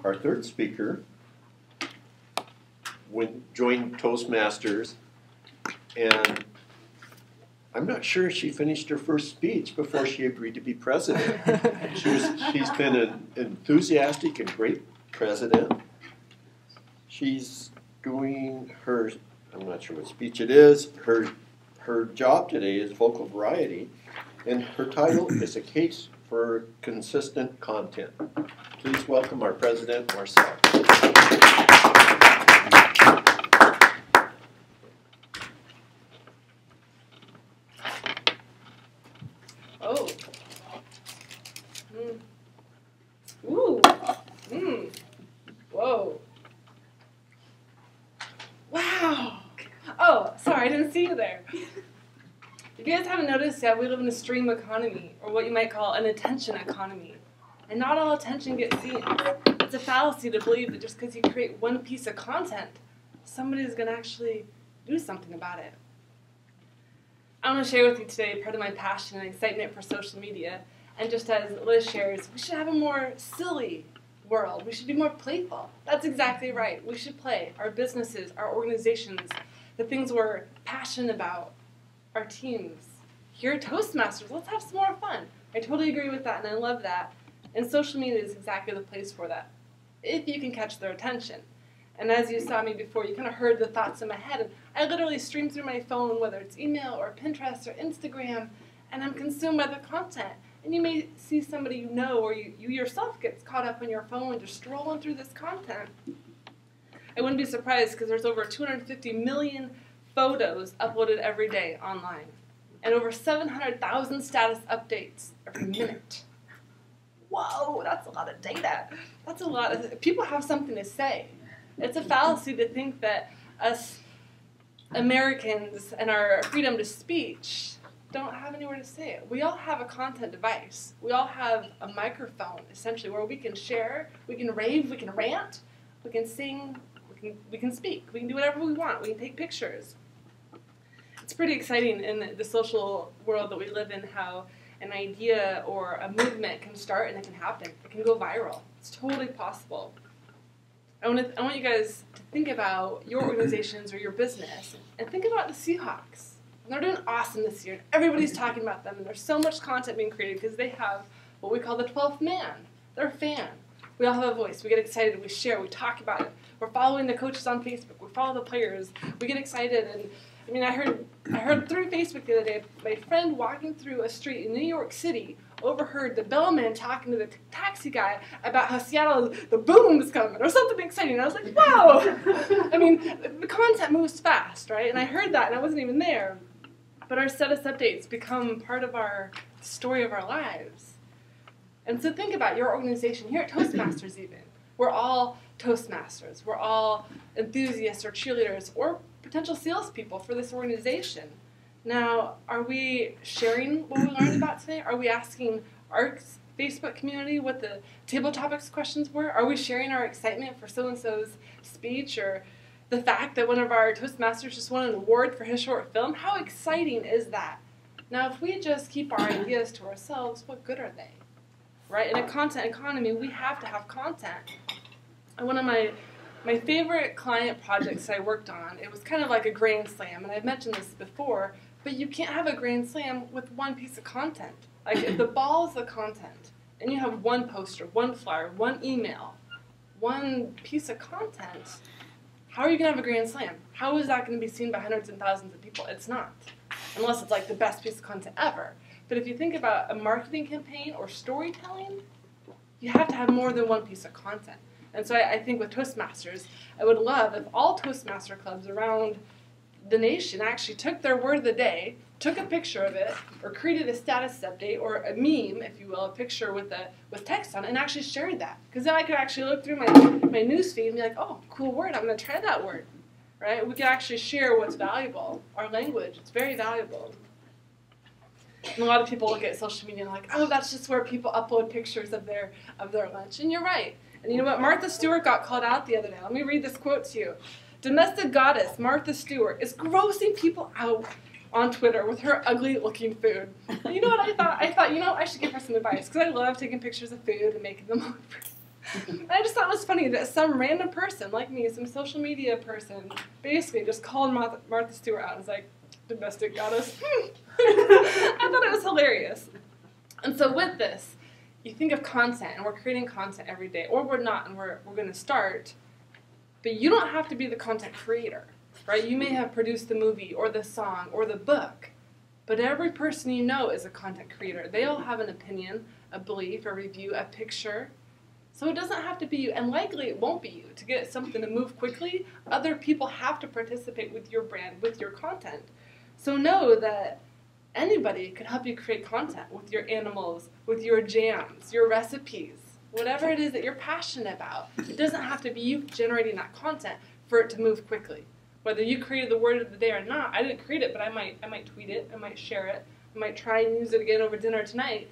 our third speaker joined Toastmasters, and I'm not sure she finished her first speech before she agreed to be president. She's been an enthusiastic and great president. She's doing her, I'm not sure what speech it is, her job today is vocal variety, and her title is A Case for Consistent Content. Please welcome our president, Marcel. Oh. Ooh. Whoa. Wow. Oh, sorry, I didn't see you there. If you guys haven't noticed yet, we live in a stream economy, or what you might call an attention economy. And not all attention gets seen. It's a fallacy to believe that just because you create one piece of content, somebody's going to actually do something about it. I want to share with you today part of my passion and excitement for social media. And just as Liz shares, we should have a more silly world. We should be more playful. That's exactly right. We should play. Our businesses, our organizations, the things we're passionate about, our teams. Here at Toastmasters, let's have some more fun. I totally agree with that, and I love that. And social media is exactly the place for that, if you can catch their attention. And as you saw me before, you kind of heard the thoughts in my head, and I literally stream through my phone, whether it's email or Pinterest or Instagram, and I'm consumed by the content. And you may see somebody you know, or you yourself gets caught up on your phone just scrolling through this content. I wouldn't be surprised because there's over 250 million photos uploaded every day online, and over 700,000 status updates every minute. Whoa, that's a lot of data. That's a lot of, people have something to say. It's a fallacy to think that us Americans and our freedom to speech don't have anywhere to say it. We all have a content device. We all have a microphone, essentially, where we can share, we can rave, we can rant, we can sing, we can speak, we can do whatever we want, we can take pictures. It's pretty exciting in the social world that we live in how an idea or a movement can start and it can happen. It can go viral. It's totally possible. I want you guys to think about your organizations or your business and think about the Seahawks. And they're doing awesome this year. Everybody's talking about them, and there's so much content being created because they have what we call the 12th man. They're a fan. We all have a voice. We get excited. We share. We talk about it. We're following the coaches on Facebook. We follow the players. We get excited. And I mean, I heard through Facebook the other day, my friend walking through a street in New York City overheard the bellman talking to the taxi guy about how Seattle, the boom is coming, or something exciting. And I was like, wow! I mean, the content moves fast, right? And I heard that, and I wasn't even there. But our status updates become part of our story of our lives. And so think about your organization. Here at Toastmasters even, we're all Toastmasters. We're all enthusiasts or cheerleaders or potential salespeople for this organization. Now, are we sharing what we learned about today? Are we asking our Facebook community what the table topics questions were? Are we sharing our excitement for so-and-so's speech or the fact that one of our Toastmasters just won an award for his short film? How exciting is that? Now, if we just keep our ideas to ourselves, what good are they? Right? In a content economy, we have to have content. And one of my favorite client projects I worked on, it was kind of like a grand slam, and I've mentioned this before, but you can't have a grand slam with one piece of content. Like, if the ball is the content, and you have one poster, one flyer, one email, one piece of content, how are you going to have a grand slam? How is that going to be seen by hundreds and thousands of people? It's not, unless it's like the best piece of content ever. But if you think about a marketing campaign or storytelling, you have to have more than one piece of content. And so I think with Toastmasters, I would love if all Toastmaster clubs around the nation actually took their word of the day, took a picture of it, or created a status update, or a meme, if you will, a picture with text on it, and actually shared that. Because then I could actually look through my news feed and be like, oh, cool word, I'm going to try that word. Right? We could actually share what's valuable. Our language, it's very valuable. And a lot of people look at social media and like, oh, that's just where people upload pictures of their lunch. And you're right. And you know what? Martha Stewart got called out the other day. Let me read this quote to you. Domestic goddess Martha Stewart is grossing people out on Twitter with her ugly-looking food. And you know what I thought? I thought, you know, I should give her some advice because I love taking pictures of food and making them look pretty. And I just thought it was funny that some random person like me, some social media person, basically just called Martha Stewart out and was like, domestic goddess. I thought it was hilarious. And so with this, you think of content, and we're creating content every day, or we're not, and we're going to start, but you don't have to be the content creator, right? You may have produced the movie, or the song, or the book, but every person you know is a content creator. They all have an opinion, a belief, a review, a picture. So it doesn't have to be you, and likely it won't be you. To get something to move quickly, other people have to participate with your brand, with your content. So know that anybody can help you create content with your animals, with your jams, your recipes, whatever it is that you're passionate about. It doesn't have to be you generating that content for it to move quickly. Whether you created the word of the day or not, I didn't create it, but I might tweet it, I might share it, I might try and use it again over dinner tonight.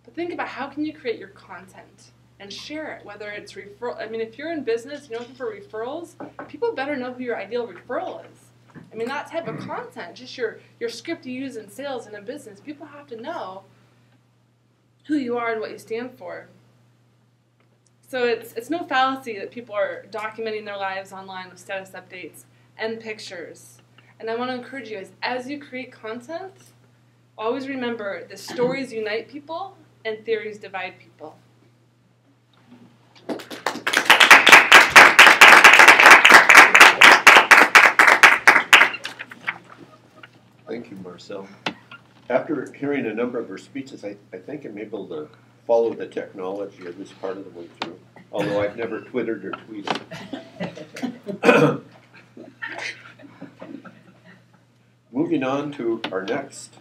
But think about how can you create your content and share it, whether it's referral. I mean, if you're in business, you're looking for referrals, people better know who your ideal referral is. I mean, that type of content, just your script you use in sales and in business, people have to know who you are and what you stand for. So it's no fallacy that people are documenting their lives online with status updates and pictures. And I want to encourage you, as you create content, always remember that stories unite people and theories divide people. Thank you, Marcel. After hearing a number of her speeches, I think I'm able to follow the technology at least part of the way through, although I've never Twittered or tweeted. Moving on to our next